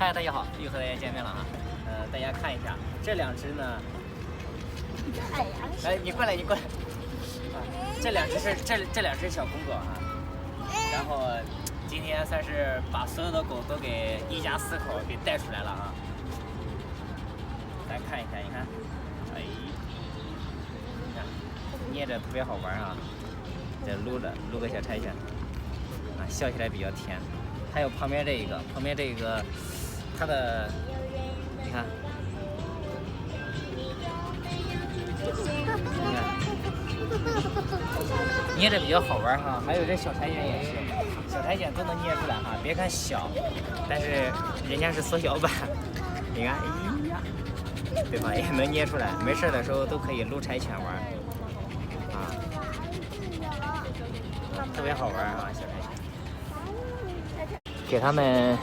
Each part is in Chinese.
嗨，大家好，又和大家见面了啊。大家看一下这两只呢。来，你过来，你过来。啊，这两只小公狗啊。然后今天算是把所有的狗都给一家4口给带出来了啊。来看一下，你看，哎，你看捏着特别好玩啊。这撸个小柴犬，啊，笑起来比较甜。还有旁边这一个，它的，你看，捏着比较好玩哈。还有这小柴犬也是，小柴犬都能捏出来哈。别看小，但是人家是缩小版，你看，哎呀，对吧？也能捏出来。没事的时候都可以撸柴犬玩，啊，特别好玩啊，小柴犬。给他们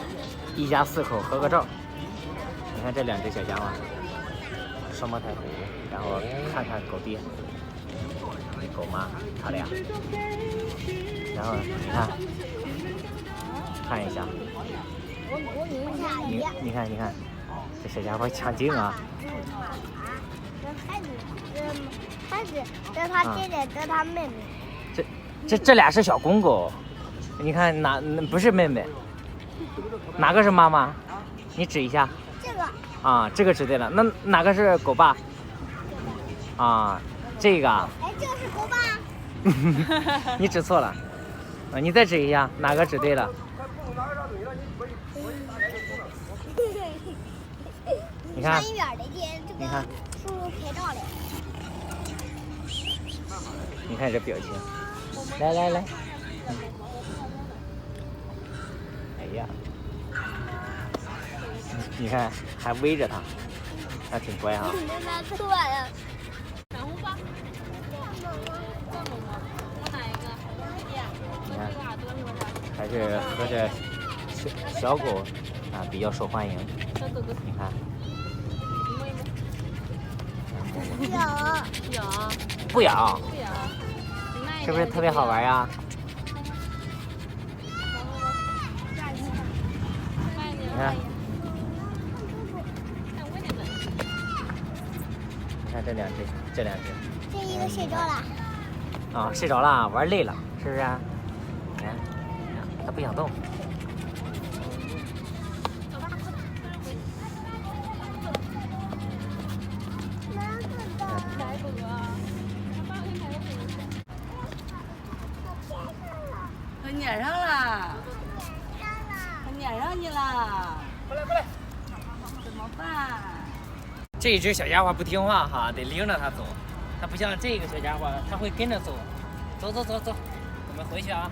一家4口合个照。你看这两只小家伙，双胞胎虎，然后看看狗爹、狗妈，他俩。然后你看一下，你看，这小家伙抢镜啊！这他弟弟，这他妹妹。这俩是小公狗，你看不是妹妹。哪个是妈妈？你指一下。这个。啊，这个指对了。那哪个是狗爸？啊，这个。哎，这个是狗爸。你指错了。啊，你再指一下，哪个指对了？你看。上一边的这个。你看。叔叔拍照了。你看这表情。来。哎呀。你看，还围着它，还挺乖哈。你拿错呀。小红包。你看，还是和这小狗啊比较受欢迎。你看。咬。不咬。是不是特别好玩呀？你看。你看这两只。这一个睡着了。啊，睡着了，玩累了，是不是？你看，它不想动。它粘上了，它粘上你了。过来。怎么办？这一只小家伙不听话哈，得拎着它走。它不像这个小家伙，它会跟着走。走，我们回去啊。